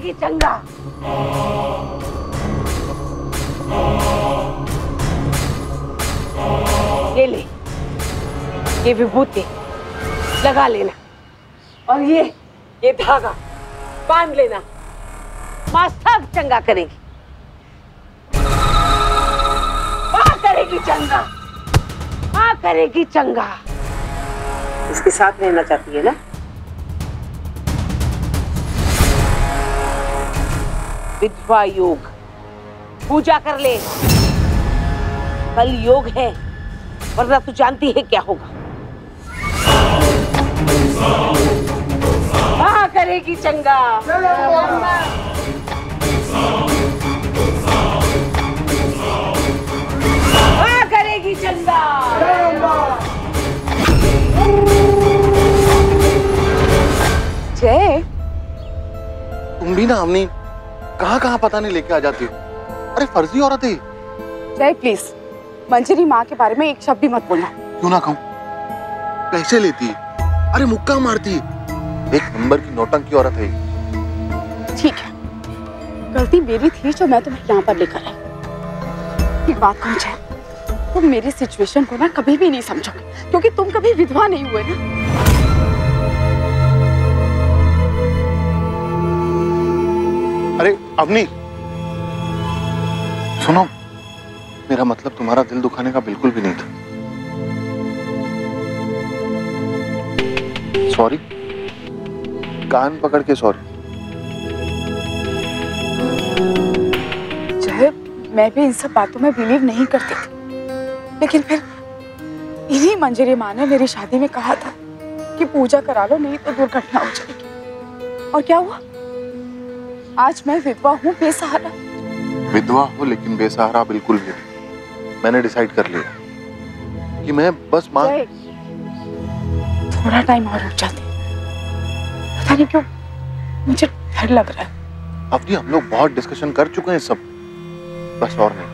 करेगी चंगा। ये ले, ये विभूति लगा लेना और ये धागा बांध लेना। माँ सब चंगा करेगी, माँ करेगी चंगा, माँ करेगी चंगा। इसके साथ रहना चाहती है ना? विधवा योग पूजा कर ले, कल योग है, वरना तू जानती है क्या होगा। माँ करेगी चंगा। माँ करेगी चंगा। जय, तुम भी ना हमने कहाँ पता नहीं लेके आ जाती हो। अरे फर्जी औरत है। जय प्लीज, मंजरी माँ के बारे में एक शब्द भी मत बोलना। क्यों ना कहूँ? पैसे लेती है, अरे मुक्का मारती है, एक नंबर की नौटंकी औरत है। ठीक है, गलती मेरी थी जो मैं तुम्हें यहाँ पर लेकर आई। एक बात कहूँ जय, तुम मेरी सिचुएशन को ना कभी भी नहीं समझोगे, क्योंकि तुम कभी विधवा नहीं हुए ना। अरे अवनी सुनो, मेरा मतलब तुम्हारा दिल दुखाने का बिल्कुल भी नहीं था। सॉरी, कान पकड़ के सॉरी। जय, मैं भी इन सब बातों में बिलीव नहीं करती थी, लेकिन फिर इन्हीं मंजरी माँ ने मेरी शादी में कहा था कि पूजा करा लो, नहीं तो दुर्घटना हो जाएगी। और क्या हुआ? आज मैं विधवा हूँ, बेसहारा। विधवा हो लेकिन बेसहारा बिल्कुल भी नहीं। मैंने डिसाइड कर लिया कि मैं बस माँ। थोड़ा टाइम और रुक जाते, पता नहीं क्यों मुझे डर लग रहा है। अवनी, हम लोग बहुत डिस्कशन कर चुके हैं सब, बस और नहीं।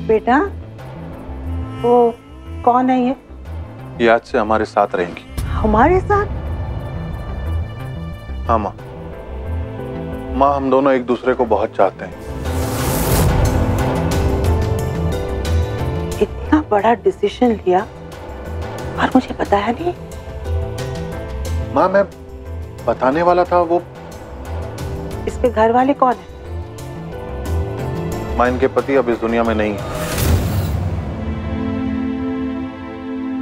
बेटा, वो कौन है ये? ये आज से हमारे साथ रहेंगी। हमारे साथ? हाँ माँ, माँ हम दोनों एक दूसरे को बहुत चाहते हैं। इतना बड़ा डिसीजन लिया और मुझे बताया नहीं? माँ मैं बताने वाला था। वो इसके घर वाले कौन है? माँ, इनके पति अब इस दुनिया में नहीं है।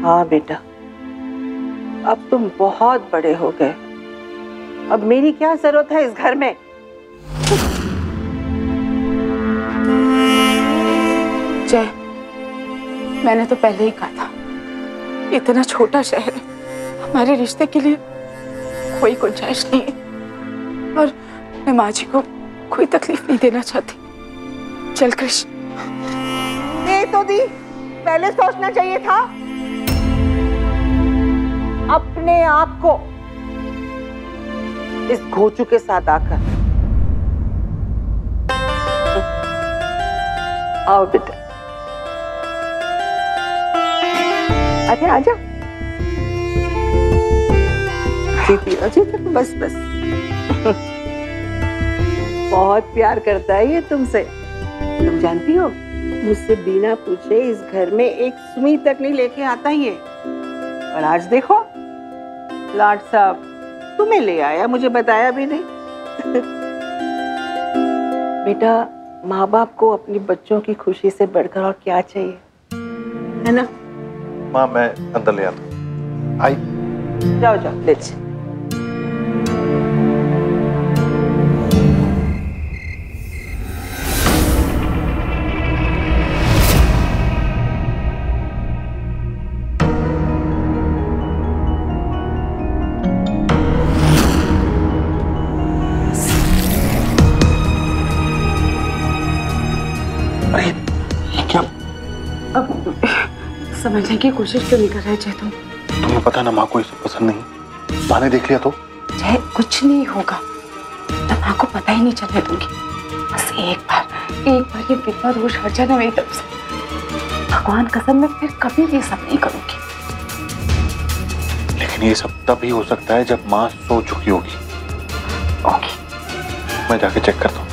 हाँ बेटा, अब तुम बहुत बड़े हो गए, अब मेरी क्या जरूरत है इस घर में? जय, मैंने तो पहले ही कहा था, इतना छोटा शहर है, हमारे रिश्ते के लिए कोई गुंजाइश नहीं है, और मैं माँ जी को कोई तकलीफ नहीं देना चाहती। चल कृष्ण। दे तो दी, पहले सोचना चाहिए था। अपने आप को इस घोचू के साथ आकर। आओ बेटा, अरे आजा। बस बस। बहुत प्यार करता है ये तुमसे, तुम जानती हो, मुझसे बिना पूछे इस घर में एक सुई तक नहीं लेके आता ये। और आज देखो, लाड साहब तुम्हें ले आया, मुझे बताया भी नहीं। बेटा, माँ बाप को अपने बच्चों की खुशी से बढ़कर और क्या चाहिए, है ना? माँ मैं अंदर ले आता हूँ। आई, जाओ जाओ, ले जा। अरे ये क्या? अब समझने की कोशिश क्यों नहीं कर रहे जय तुम? तुम्हें पता ना माँ को ये सब पसंद नहीं। माँ ने देख लिया तो? जय कुछ नहीं होगा, मैं माँ को पता ही नहीं चलने दूंगी। बस एक बार ये विधवा दोष हट जाना मेरी तरफ से। भगवान कसम मैं फिर कभी ये सब नहीं करूंगी। लेकिन ये सब तभी हो सकता है जब माँ सो चुकी होगी। ओके, मैं जाके चेक करता हूँ।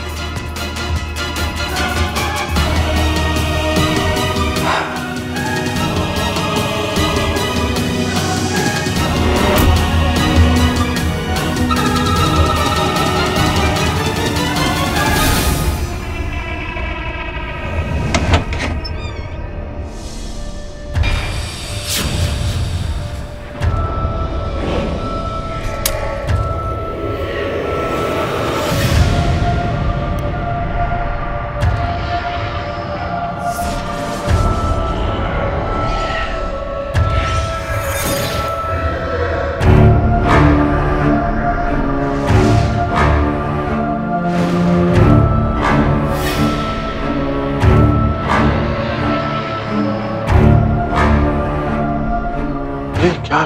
क्या?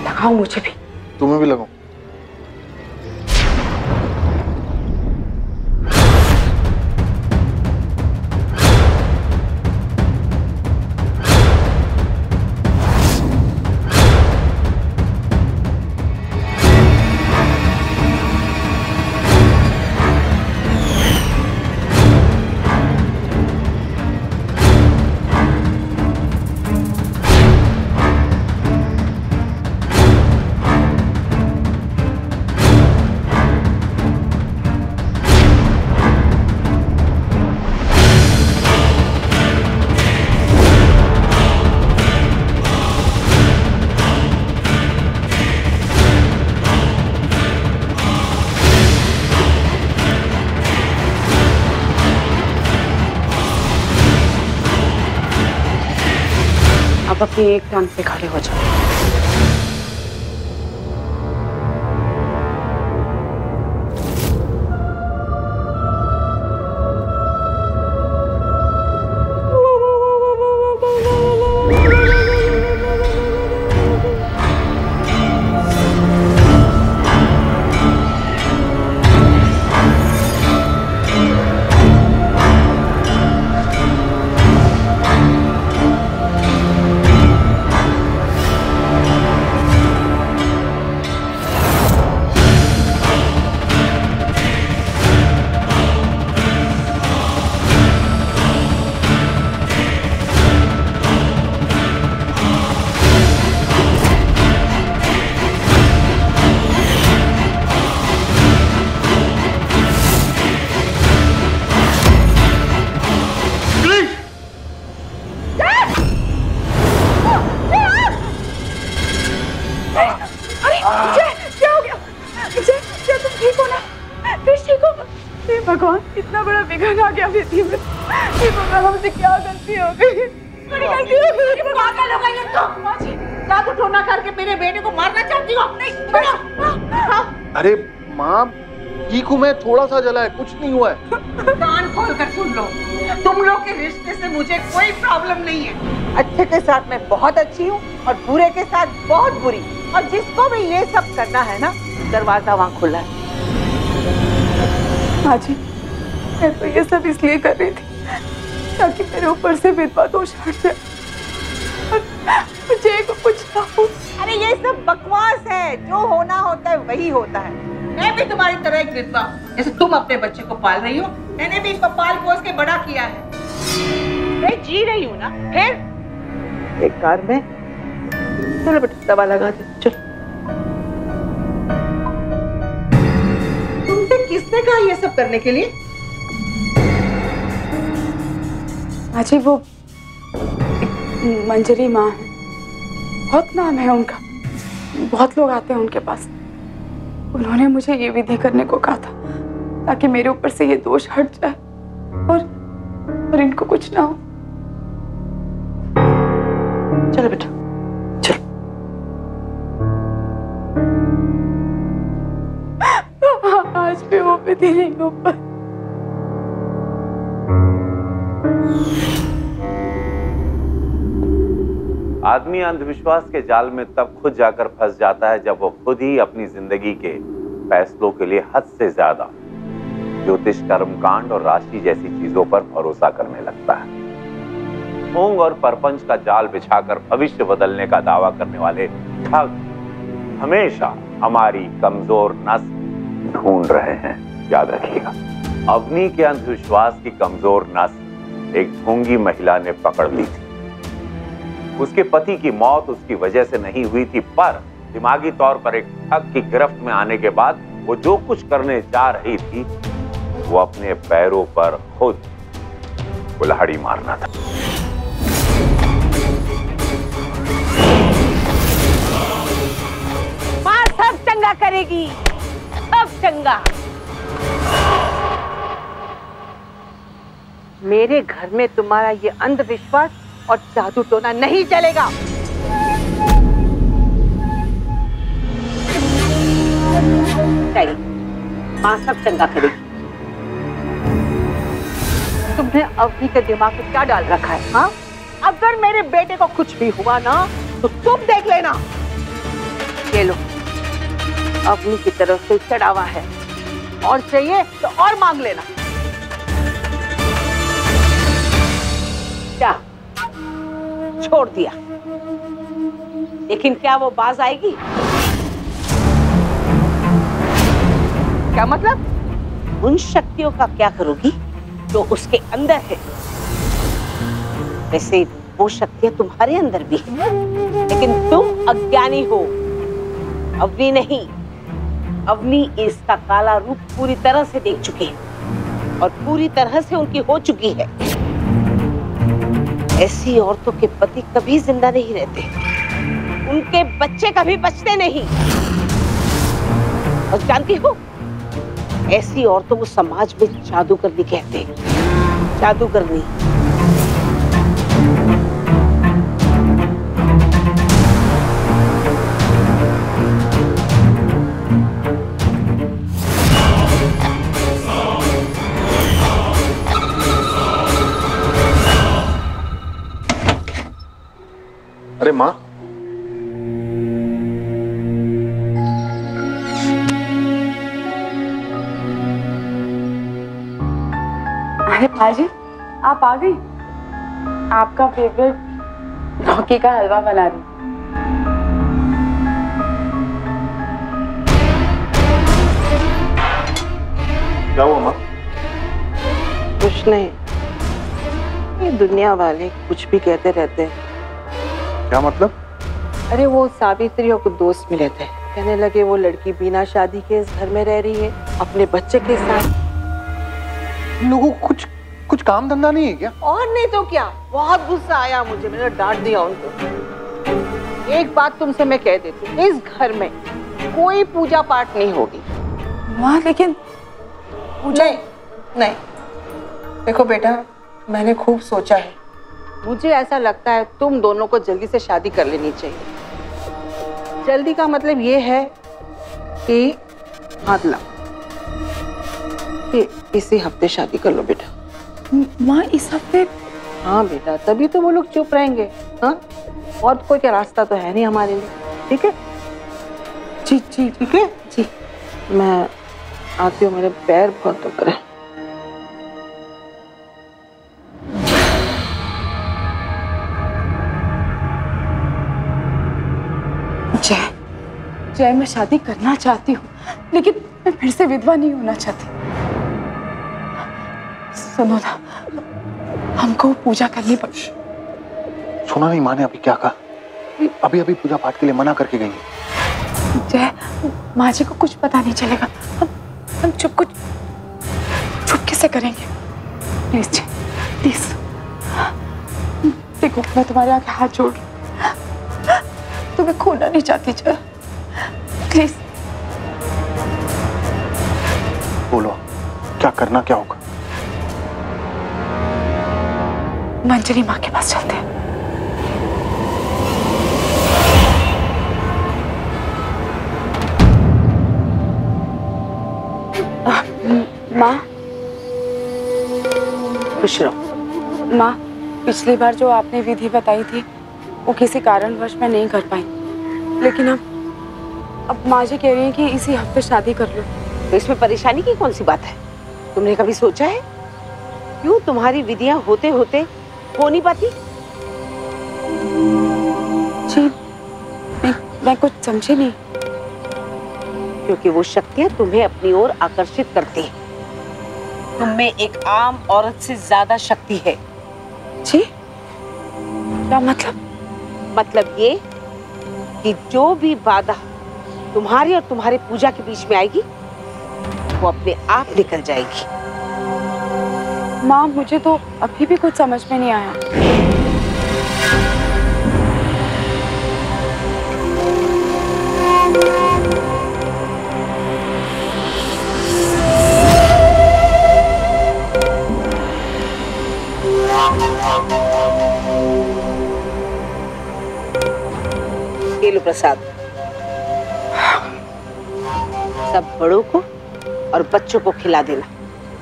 लगाओ मुझे भी। तुम्हें भी लगाऊं? अब अपनी एक टांग पे खड़े हो जाओ। भगवान, इतना बड़ा विघन आ गया विधि में। ये भगवान, हमसे क्या गलती हो गई? बड़ी गलती हो गई। पागल हो गई तो माँ जी, जादू टोना करके मेरे बेटे को मारना चाहती हो? नहीं छोड़ो। अरे माँ, चीकू में थोड़ा सा जला है, कुछ नहीं हुआ है। कान खोल कर सुन लो, तुम लोग के रिश्ते से मुझे कोई प्रॉब्लम नहीं है। अच्छे के साथ मैं बहुत अच्छी हूँ और बुरे के साथ बहुत बुरी। और जिसको भी ये सब करना है ना, दरवाजा वहाँ खुला है। माँ जी, मैं तो ये सब इसलिए कर रही थी ताकि मेरे ऊपर से विधवा दोष हट जाए और मुझे को कुछ ना हो। अरे ये सब बकवास है, जो होना होता है वही होता है। मैं भी तुम्हारी तरह एक विधवा, जैसे तुम अपने बच्चे को पाल रही हो, मैंने भी इसको पाल पोस के बड़ा किया है। मैं जी रही हूँ ना, फिर एक कार में। चलो बेटा, दवा लगा दे, चलो। तुमसे किसने कहा ये सब करने के लिए? माँ जी, वो मंजरी माँ है, बहुत नाम है उनका, बहुत लोग आते हैं उनके पास। उन्होंने मुझे ये विधि करने को कहा था ताकि मेरे ऊपर से ये दोष हट जाए और इनको कुछ ना हो। चलो बेटा, चलो। आज भी वो विधि नहीं हो पाई। आदमी अंधविश्वास के जाल में तब खुद जाकर फंस जाता है जब वो खुद ही अपनी जिंदगी के फैसलों के लिए हद से ज्यादा ज्योतिष, कर्मकांड और राशि जैसी चीजों पर भरोसा करने लगता है। ढोंग और परपंच का जाल बिछाकर भविष्य बदलने का दावा करने वाले ठग हमेशा हमारी कमजोर नस ढूंढ रहे हैं। याद रखिएगा, अवनी के अंधविश्वास की कमजोर नस एक ढोंगी महिला ने पकड़ ली थी। उसके पति की मौत उसकी वजह से नहीं हुई थी, पर दिमागी तौर पर एक ठग की गिरफ्त में आने के बाद वो जो कुछ करने जा रही थी वो अपने पैरों पर खुद कुल्हाड़ी मारना था। माँ सब चंगा करेगी, सब चंगा। मेरे घर में तुम्हारा ये अंधविश्वास और जादू टोना नहीं चलेगा। माँ सब चंगा करेगी। तुमने अवनी के दिमाग में क्या डाल रखा है? हाँ, अगर मेरे बेटे को कुछ भी हुआ ना तो तुम देख लेना। ये लो, अवनी की तरफ से चढ़ावा है, और चाहिए तो और मांग लेना। क्या छोड़ दिया? लेकिन क्या वो बाज आएगी? क्या मतलब? उन शक्तियों का क्या करोगी जो उसके अंदर है? वैसे वो शक्तियां तुम्हारे अंदर भी है, लेकिन तुम अज्ञानी हो। अवनी नहीं, अवनी इसका काला रूप पूरी तरह से देख चुकी है और पूरी तरह से उनकी हो चुकी है। ऐसी औरतों के पति कभी जिंदा नहीं रहते, उनके बच्चे कभी बचते नहीं। और जानती हो, ऐसी औरतों को समाज में जादूगरनी कहते हैं। जादूगरनी। अरे माँ, अरे पाजी, आप आ गई। आपका फेवरेट लौकी का हलवा बना रही। क्या हुआ माँ? कुछ नहीं, ये दुनिया वाले कुछ भी कहते रहते हैं। क्या मतलब? अरे वो सावित्री और कुछ दोस्त मिले थे, कहने लगे वो लड़की बिना शादी के इस घर में रह रही है अपने बच्चे के साथ। इन लोगों को कुछ काम धंधा नहीं है क्या? और नहीं तो क्या, बहुत गुस्सा आया मुझे, मैंने डांट दिया उनको। एक बात तुमसे मैं कह देती हूँ, इस घर में कोई पूजा पाठ नहीं होगी। माँ लेकिन नहीं, देखो बेटा, मैंने खूब सोचा है, मुझे ऐसा लगता है तुम दोनों को जल्दी से शादी कर लेनी चाहिए। जल्दी का मतलब ये है कि मतलब इसी हफ्ते शादी कर लो बेटा। माँ इस हफ्ते? हाँ बेटा, तभी तो वो लोग चुप रहेंगे। हाँ, और कोई क्या रास्ता तो है नहीं हमारे लिए। ठीक है जी? जी ठीक है जी। मैं आती हूँ, मेरे पैर बहुत दुख रहे हैं। जय, मैं शादी करना चाहती हूँ, लेकिन मैं फिर से विधवा नहीं होना चाहती। सुनो ना, हमको पूजा करनी पड़ी। सुना नहीं माँ ने अभी क्या कहा? अभी पूजा पाठ के लिए मना करके गई है। जय, माँ जी को कुछ पता नहीं चलेगा। हम चुपके से करेंगे। प्लीज जय, प्लीज। देखो, मैं तुम्हारे आगे हाथ जोड़ रही हूँ, तुम्हें खोना नहीं चाहती जय, प्लीज। बोलो, क्या करना क्या होगा? मंजरी माँ के पास चलते हैं। माँ, खुश रहो। माँ, पिछली बार जो आपने विधि बताई थी वो किसी कारणवश मैं नहीं कर पाई, लेकिन अब माँ जी कह रही हैं कि इसी हफ्ते शादी कर लो। तो इसमें परेशानी की कौन सी बात है? तुमने कभी सोचा है क्यों तुम्हारी विधियां होते होते हो नहीं पाती? जी, मैं कुछ समझी नहीं। क्योंकि वो शक्तियां तुम्हें अपनी ओर आकर्षित करती हैं। तुम में एक आम औरत से ज्यादा शक्ति है। जी, क्या मतलब? मतलब ये कि जो भी बाधा तुम्हारी और तुम्हारे पूजा के बीच में आएगी वो अपने आप निकल जाएगी। माँ, मुझे तो अभी भी कुछ समझ में नहीं आया। ये लो प्रसाद। सब बड़ों को और बच्चों को खिला देना।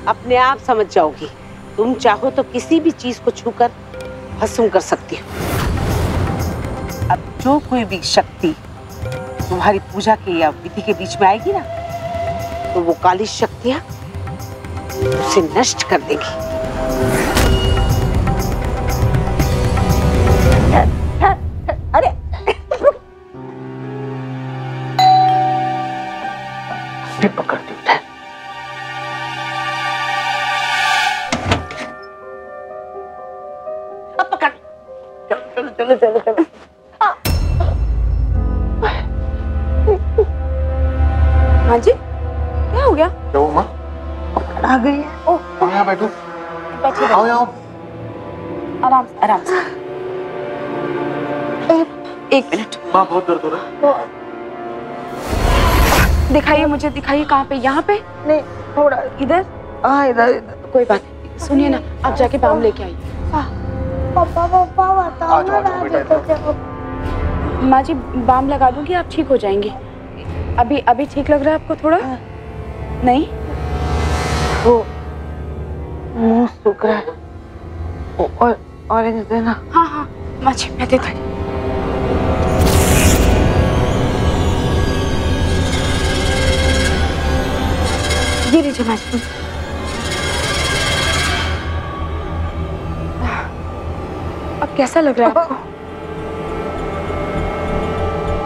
अपने आप समझ जाओगी। तुम चाहो तो किसी भी चीज को छूकर भस्म कर सकती हो। अब जो कोई भी शक्ति तुम्हारी पूजा के या विधि के बीच में आएगी ना, तो वो काली शक्तियां उसे नष्ट कर देगी। अरे पकड़ती हूँ। अब पकड़। चलो चलो चलो चलो। माँ जी, क्या हो गया? क्या हुआ माँ? आ गई है। आओ यहाँ बैठो। बैठिए, आओ यहाँ। आराम से, आराम से। एक मिनट। माँ बहुत दर्द हो रहा है। दिखाइए मुझे, दिखाइए। कहाँ पे? यहाँ पे? नहीं, थोड़ा इधर? हाँ इधर इधर। कोई बात नहीं। सुनिए ना, आप जाके बाम लेके आइए। पापा पापा बताओ आ जाओ बेटा। माँ जी, बाम लगा दूंगी, आप ठीक हो जाएंगे। अभी ठीक लग रहा है आपको थोड़ा? नहीं? वो मुंह सूख रहा है। और ऑरेंज देना। हाँ हाँ माँ जी, मैं देती हूँ। ये लीजिए माँ जी। अब कैसा लग रहा है आपको?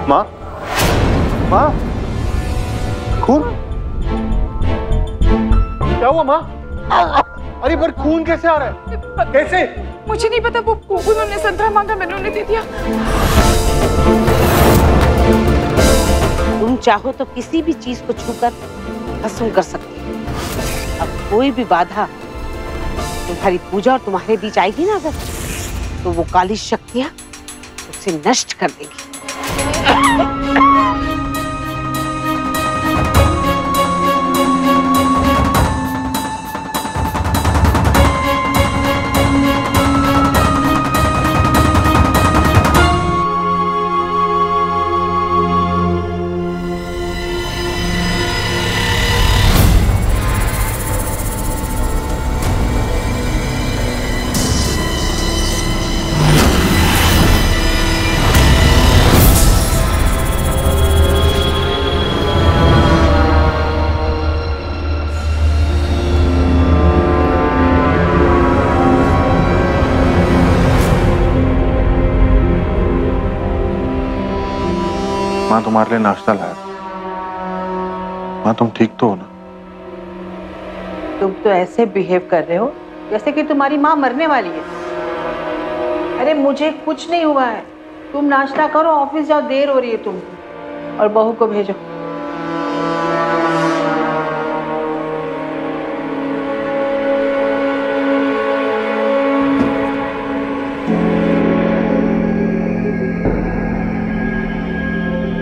माँ, माँ, खून? क्या हुआ माँ? अरे पर खून कैसे आ रहा है? कैसे? मुझे नहीं पता, वो उन्होंने संतरा मांगा, मैंने उन्हें दे दिया। तुम चाहो तो किसी भी चीज को छूकर भस्म कर सकती हो। अब कोई भी बाधा तुम्हारी पूजा और तुम्हारे बीच आएगी ना अगर, तो वो काली शक्तियां उसे नष्ट कर देगी। माँ तुम्हारे लिए नाश्ता लाया। माँ तुम ठीक तो हो ना? तुम तो ऐसे बिहेव कर रहे हो जैसे कि तुम्हारी माँ मरने वाली है। अरे मुझे कुछ नहीं हुआ है। तुम नाश्ता करो, ऑफिस जाओ, देर हो रही है तुमको। और बहू को भेजो।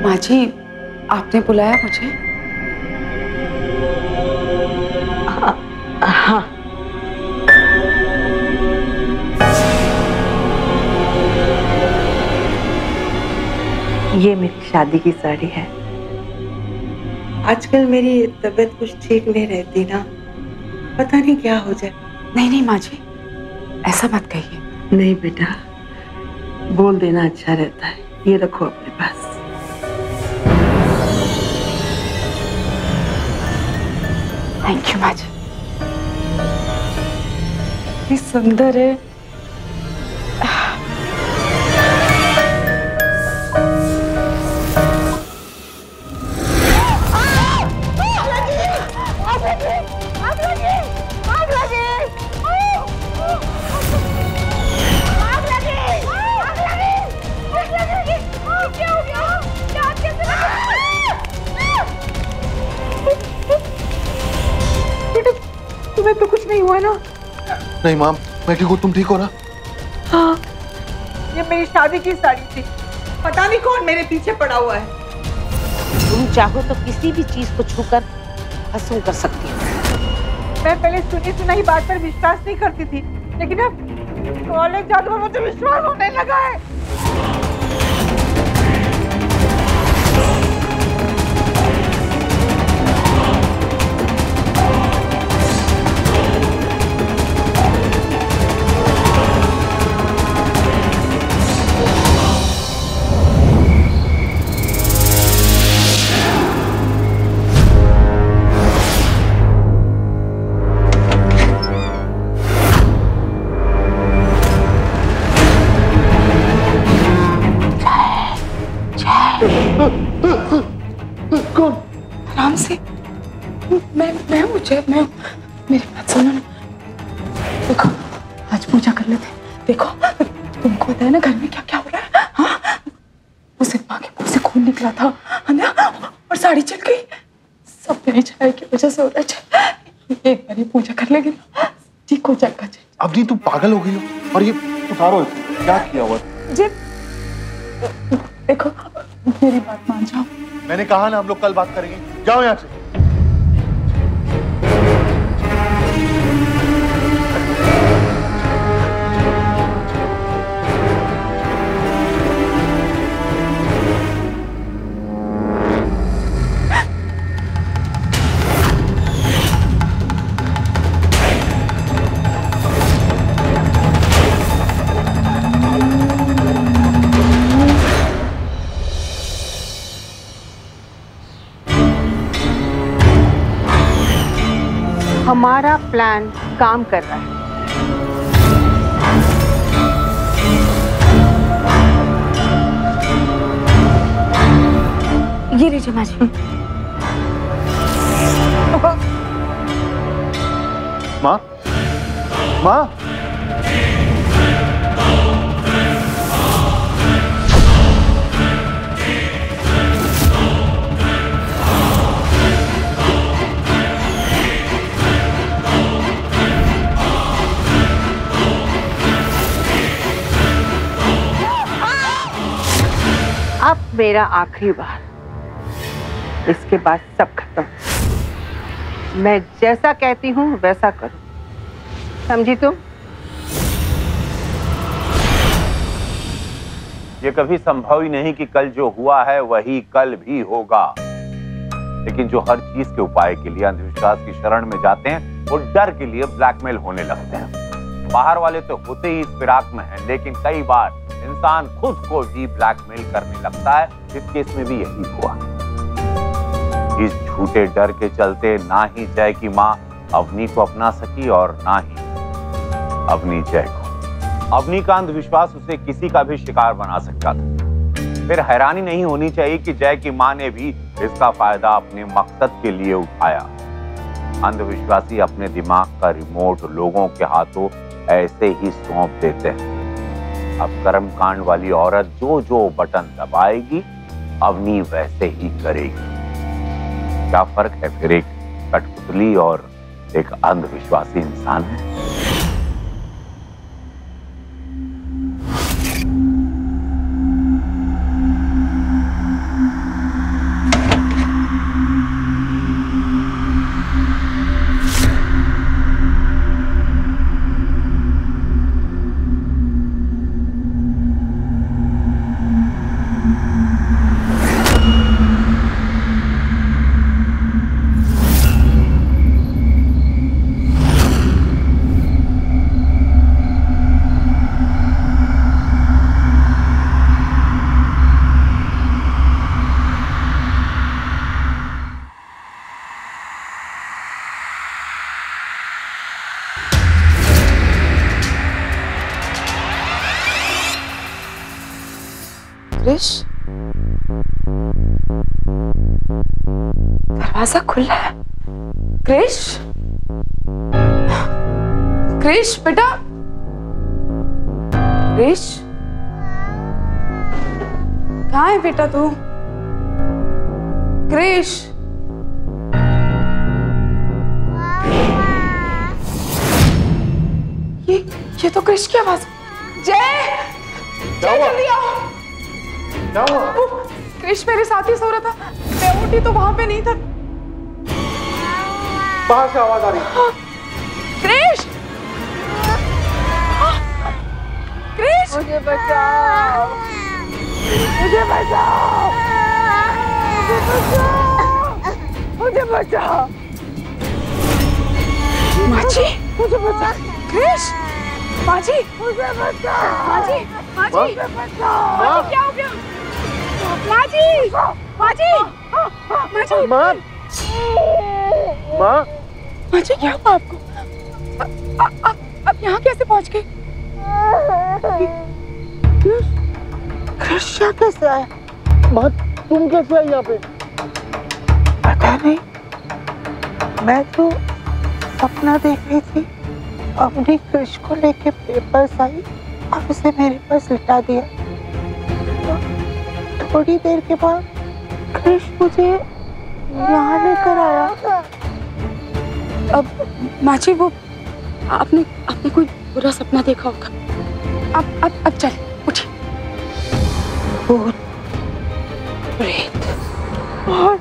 माँ जी, आपने बुलाया मुझे? हाँ। ये मेरी शादी की साड़ी है। आजकल मेरी तबीयत कुछ ठीक नहीं रहती ना, पता नहीं क्या हो जाए। नहीं नहीं माँ जी, ऐसा मत कहिए। नहीं बेटा, बोल देना अच्छा रहता है। ये रखो अपने पास। थैंक यू माँ जी। इतनी सुंदर है। तुम्हें तो कुछ नहीं हुआ ना? नहीं माम, मैं ठीक हूँ। तुम ठीक हो ना? हाँ, ये मेरी शादी की साड़ी थी। पता नहीं कौन मेरे पीछे पड़ा हुआ है। तुम चाहो तो किसी भी चीज को छूकर भस्म कर सकती हो। मैं पहले सुनी सुनाई बात पर विश्वास नहीं करती थी, लेकिन अब कॉलेज जाकर मुझे विश्वास होने लगा है। कौन? आराम से। मैं हूँ जय, मैं हूँ। मेरी बात सुनो ना। देखो, आज पूजा कर लेते। देखो, तुमको पता है ना घर में क्या क्या हो रहा है? हाँ, उसे माँ के मुंह से खून निकला था, है ना? और साड़ी चल गई। सब मेरी छाया की वजह से हो रहा है। एक बार पूजा कर लेगी ना, ठीक हो जाएगा। अवनी, तुम पागल हो गई हो। और ये उतारो, क्या किया हुआ? जी देखो, मेरी बात मान जाओ। मैंने कहा ना हम लोग कल बात करेंगे। जाओ यहाँ से। हमारा प्लान काम कर रहा है। ये लीजिए माँ जी। माँ, माँ, अब मेरा आखिरी बार, इसके बाद सब खत्म। मैं जैसा कहती हूँ वैसा करो, समझी तुम? ये कभी संभव ही नहीं कि कल जो हुआ है वही कल भी होगा। लेकिन जो हर चीज के उपाय के लिए अंधविश्वास की शरण में जाते हैं, वो डर के लिए ब्लैकमेल होने लगते हैं। बाहर वाले तो होते ही इस फिराक में हैं, लेकिन कई बार इंसान खुद को भी ब्लैकमेल करने लगता है। इस केस में भी यही हुआ। इस झूठे डर के चलते ना ही जय की मां अवनी को अपना सकी और ना ही अवनी जय को। अवनी का अंधविश्वास उसे किसी का भी शिकार बना सकता था। फिर हैरानी नहीं होनी चाहिए कि जय की मां ने भी इसका फायदा अपने मकसद के लिए उठाया। अंधविश्वासी अपने दिमाग का रिमोट लोगों के हाथों ऐसे ही सौंप देते हैं। अब कर्मकांड वाली औरत जो जो बटन दबाएगी, अवनी वैसे ही करेगी। क्या फर्क है फिर एक कठपुतली और एक अंधविश्वासी इंसान में? क्रिश, दरवाजा खुला है। क्रिश, क्रिश बेटा, क्रिश कहाँ है बेटा तू? क्रिश, ये तो क्रिश की आवाज। जय, जल्दी आओ। क्या हुआ? क्रिश मेरे साथ ही सो रहा था, मैं उठी तो वहां पे नहीं था। बाहर से आवाज आ रही है। क्रिश, क्रिश, मुझे बचाओ, मुझे बचाओ, मुझे बचाओ, माची, मुझे बचाओ। क्रिश, माची, मुझे बचाओ, माची, माची, मुझे बचाओ। माची, क्या हो गया? माची, माची, माची, माँ, माँ, माची, क्या हुआ आपको? आप यहाँ कैसे पहुँच गए? कृष्णा कैसे आया? माँ, तुम कैसे आई यहाँ पे? पता नहीं, मैं तो सपना देख रही थी। अपनी कृष को लेके पेपर्स आई और उसे मेरे पास लिटा दिया। तो थोड़ी देर के बाद कृष मुझे यहाँ लेकर आया। अब माची, वो आपने कोई बुरा सपना देखा होगा। अब चल, उठिए। भूत, प्रेत और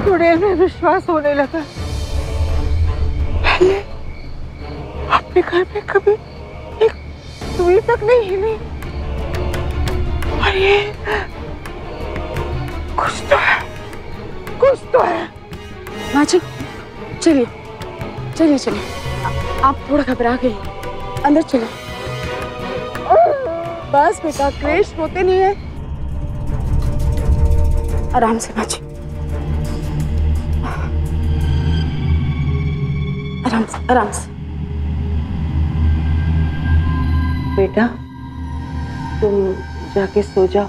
थोड़े में विश्वास होने लगा। पहले अपने घर में कभी एक सुई तक नहीं हिली, और ये कुछ तो है, कुछ तो है। माची, चलिए चलिए चलिए, आप थोड़ा घबरा गई, अंदर चलिए। बस बेटा, क्रिश रोते नहीं है। आराम से माची, आराम से, आराम से। बेटा, तुम जाके सो जाओ,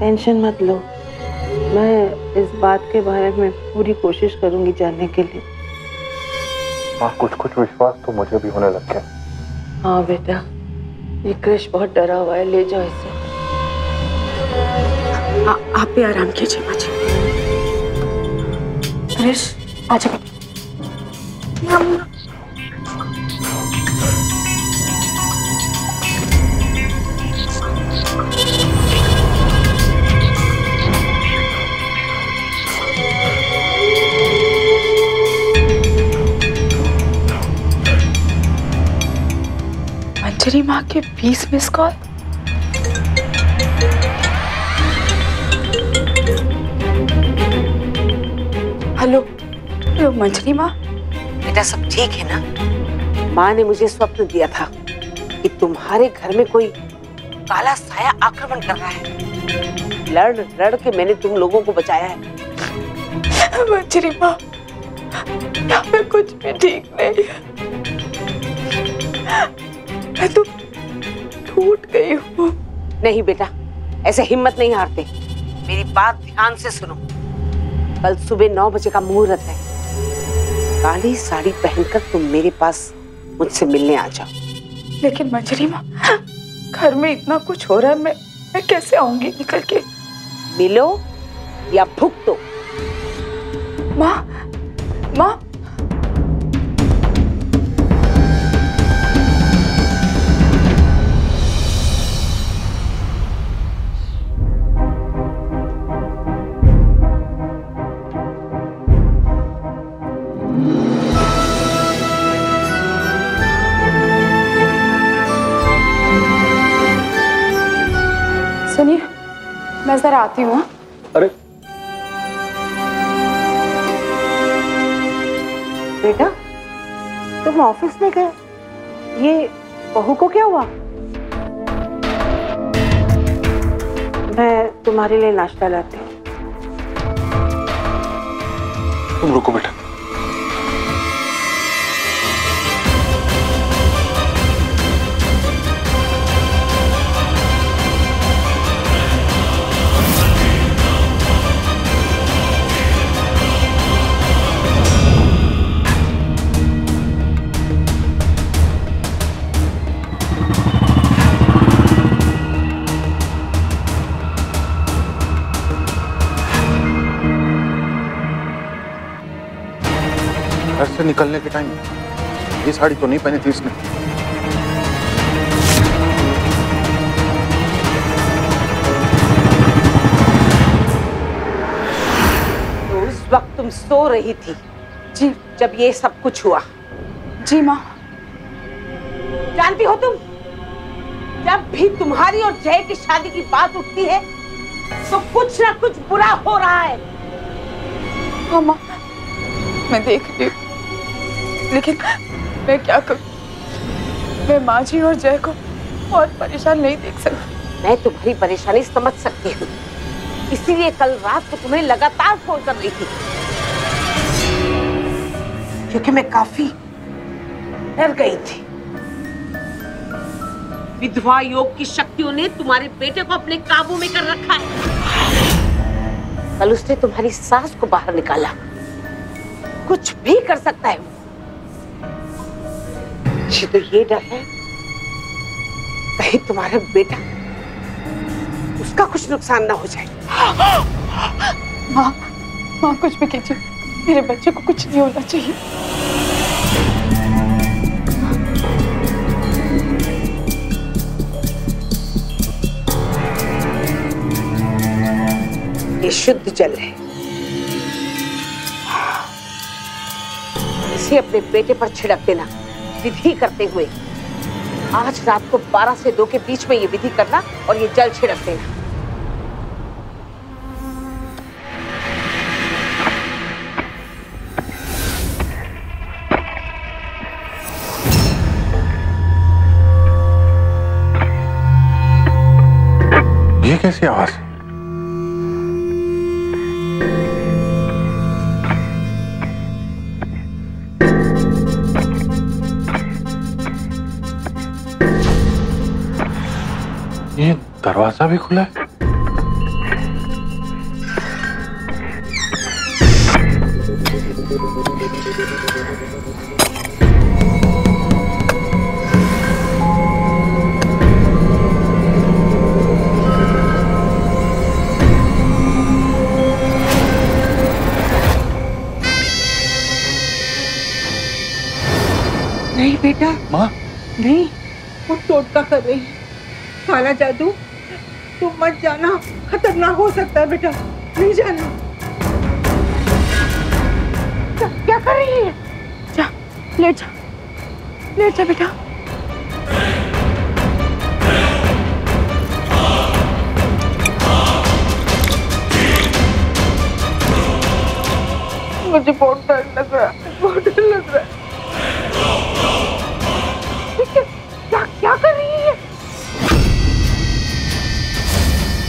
टेंशन मत लो। मैं इस बात के बारे में पूरी कोशिश करूंगी जानने के लिए। माँ, कुछ कुछ विश्वास तो मुझे भी होने लग गया। हाँ बेटा, ये कृष बहुत डरा हुआ है, ले जाओ इसे। आप भी आराम कीजिए माची। क्रिश, आ जाओ। मंजरी माँ के 20 मिस कॉल। हेलो, मंजरी माँ। बेटा, सब ठीक है ना? माँ ने मुझे स्वप्न दिया था कि तुम्हारे घर में कोई काला साया आक्रमण कर रहा है। लड़ लड़ के मैंने तुम लोगों को बचाया है। मंजरी माँ, यहाँ पे कुछ भी ठीक नहीं है। मैं तो टूट गई हूँ। नहीं बेटा, ऐसे हिम्मत नहीं हारते। मेरी बात ध्यान से सुनो। कल सुबह 9 बजे का मुहूर्त है। काली साड़ी पहनकर तुम मेरे पास मुझसे मिलने आ जाओ। लेकिन मंजरी माँ, घर में इतना कुछ हो रहा है, मैं कैसे आऊंगी निकल के? मिलो या भुगतो। माँ, माँ, सुनिए, मैं जरा आती हूँ। अरे बेटा, तुम ऑफिस में गए, ये बहू को क्या हुआ? मैं तुम्हारे लिए नाश्ता लाती हूँ। तुम रुको बेटा। घर से निकलने के टाइम ये साड़ी तो नहीं पहनी थी इसने। तो उस वक्त तुम सो रही थी जी जब ये सब कुछ हुआ। जी माँ। जानती हो तुम, जब भी तुम्हारी और जय की शादी की बात उठती है तो कुछ ना कुछ बुरा हो रहा है। हाँ माँ, मैं देख रही हूँ, लेकिन मैं क्या करूँ? मैं माँ जी और जय को और परेशान नहीं देख सकती। मैं तुम्हारी परेशानी समझ सकती हूँ, इसीलिए कल रात को तुम्हें लगातार फोन कर रही थी, क्योंकि मैं काफी डर गई थी। विधवा योग की शक्तियों ने तुम्हारे बेटे को अपने काबू में कर रखा है। कल उसने तुम्हारी सास को बाहर निकाला, कुछ भी कर सकता है वो। मुझे तो ये डर है कहीं तुम्हारा बेटा, उसका कुछ नुकसान ना हो जाए। माँ, माँ कुछ भी कीजिए, मेरे बच्चे को कुछ नहीं होना चाहिए। ये शुद्ध जल है, इसे अपने बेटे पर छिड़क देना विधि करते हुए। आज रात को 12 से 2 के बीच में ये विधि करना और ये जल छिड़क देना। ये कैसी आवाज है? ये दरवाजा भी खुला है। नहीं बेटा, माँ, नहीं, वो टोटका कर रही है, काला जादू। तुम मत जाना, खतरनाक हो सकता है बेटा, नहीं जाना। क्या कर रही है? जा, लेट जा, लेट जा बेटा। मुझे बहुत डर लग रहा है, बहुत डर लग रहा है। क्या क्या कर रही है?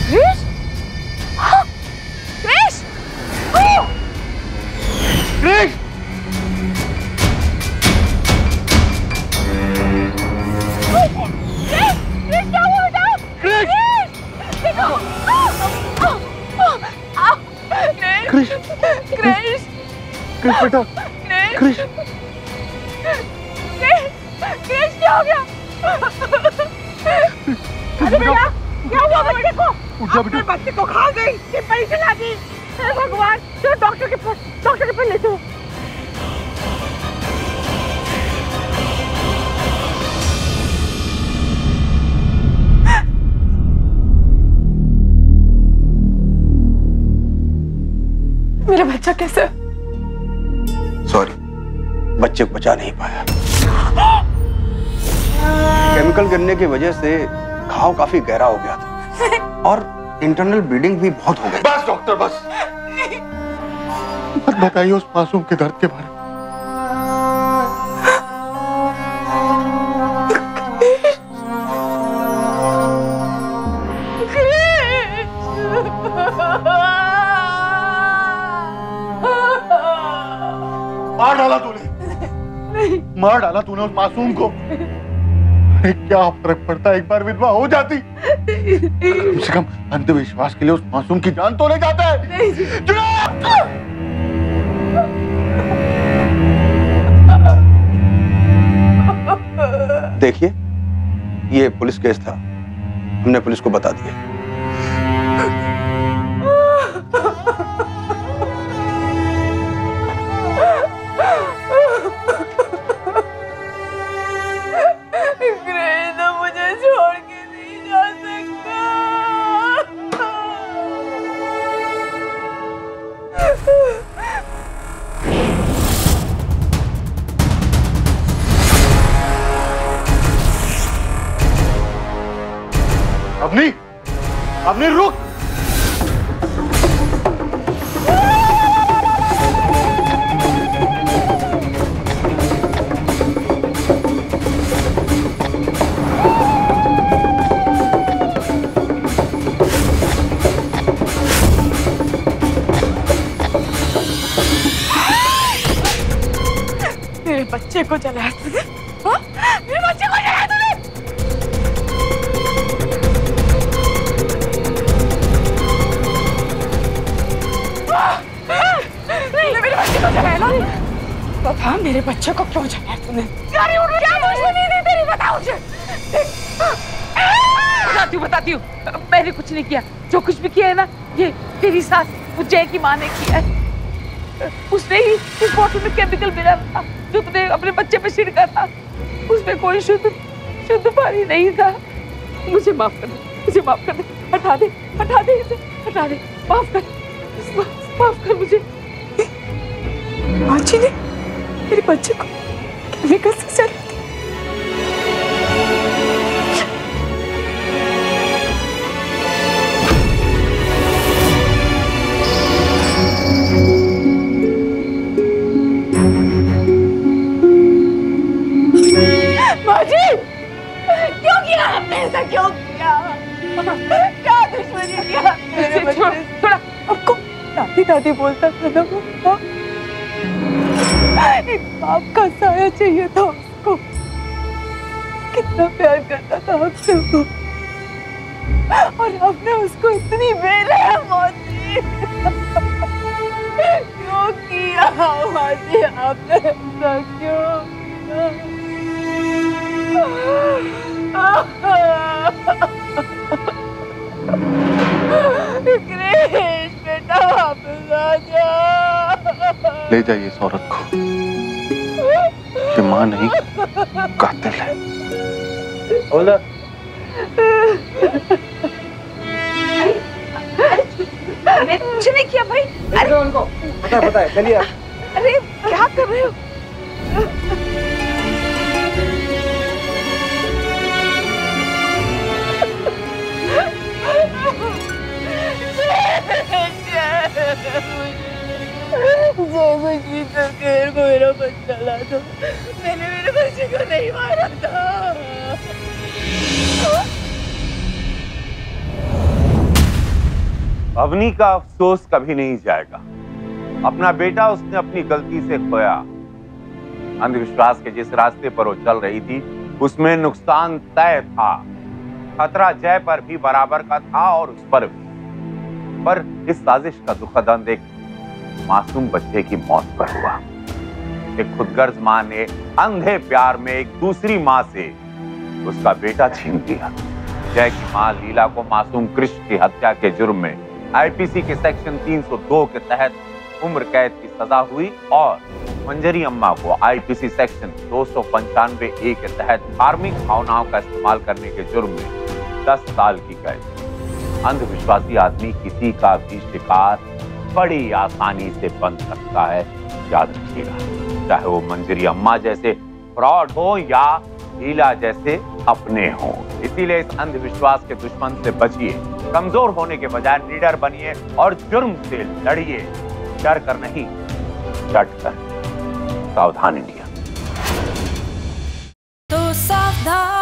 क्रिश? हाँ, क्रिश? हाँ! क्रिश! क्रिश क्या हुआ बेटा? क्रिश! देखो! क्रिश! क्रिश! क्रिश बेटा! क्रिश! क्रिश क्या हो गया? अरे बेटा, क्या हुआ बेटे को? अपने बच्चे को खा गई, ये परी चला गई। हे भगवान, चलो डॉक्टर के पास ले चलो। मेरा बच्चा कैसा? सॉरी, बच्चे को बचा नहीं पाया। केमिकल गिरने की वजह से घाव काफी गहरा हो गया था और इंटरनल ब्लीडिंग भी बहुत हो गई। बस डॉक्टर, बस मत बताइए उस मासूम के दर्द के बारे में। मार डाला तूने, मार डाला तूने उस मासूम को। क्या फर्क पड़ता, एक बार विधवा हो जाती, कम से कम अंधविश्वास के लिए उस मासूम की जान तो ले जाता है। देखिए, ये पुलिस केस था, हमने पुलिस को बता दिया। अवनी, अवनी रुक। मेरे बच्चे को जलाया तूने? हाँ? मेरे बच्चे को जलाया तूने? नहीं, मेरे बच्चे को जलाया ना? पापा, मेरे बच्चे को क्यों जलाया तूने? क्या दुश्मनी थी तेरी, बता मुझे। बताती हूँ, मैंने कुछ नहीं किया। जो कुछ भी किया है ना, ये तेरी सास जय की माँ ने किया है। उसने ही इस बोतल में केमिकल मिला था जो तुमने अपने बच्चे पे छिड़का था। उसमें कोई शुद्ध पानी नहीं था। मुझे माफ कर दे, मुझे माफ कर दे। हटा दे इसे, हटा दे। माफ कर मुझे। माँ जी ने मेरे बच्चे को केमिकल से जला दिया। माँ जी, क्यों किया आपने ऐसा? क्यों किया? क्या दुश्मनी किया मेरे बच्चे? थोड़ा आपको दादी बोलता था ना, वो एक बाप का साया चाहिए था उसको। कितना प्यार करता था आपसे वो, और आपने उसको इतनी बेरहम मौत दी। क्यों किया माँ जी आपने ऐसा? क्यों? कृष्ण बेटा, वापस आ जा। ले जाइए इस औरत को। ये माँ नहीं, कातिल है। बोला। मैंने कुछ नहीं किया भाई। अरे उनको पता है, चलिए। अरे क्या कर रहे हो? को मेरा बच्चा ला दो। मैंने मेरे बच्चे को नहीं मारा था। अवनी का अफसोस कभी नहीं जाएगा। अपना बेटा उसने अपनी गलती से खोया। अंधविश्वास के जिस रास्ते पर वो चल रही थी उसमें नुकसान तय था। खतरा जय पर भी बराबर का था और उस पर भी। पर इस साजिश का दुखद अंत एक मासूम बच्चे की मौत पर हुआ। एक खुदगर्ज मां ने अंधे प्यार में एक दूसरी मां से उसका बेटा छीन लिया। जय की मां लीला को मासूम कृष्ण की हत्या के जुर्म में आईपीसी के सेक्शन 302 के तहत उम्र कैद की सजा हुई और मंजरी अम्मा को आईपीसी सेक्शन 295A के तहत धार्मिक भावनाओं का इस्तेमाल करने के जुर्म में 10 साल की कैद। अंधविश्वासी आदमी किसी का भी शिकार बड़ी आसानी से बन सकता है, याद रखिएगा। चाहे वो मंजरी अम्मा जैसे फ्रॉड हो या लीला जैसे अपने हो। इसीलिए इस अंधविश्वास के दुश्मन से बचिए। कमजोर होने के बजाय निडर बनिए और जुर्म से लड़िए। डर कर नहीं, डट कर। सावधान इंडिया। तो सावधान।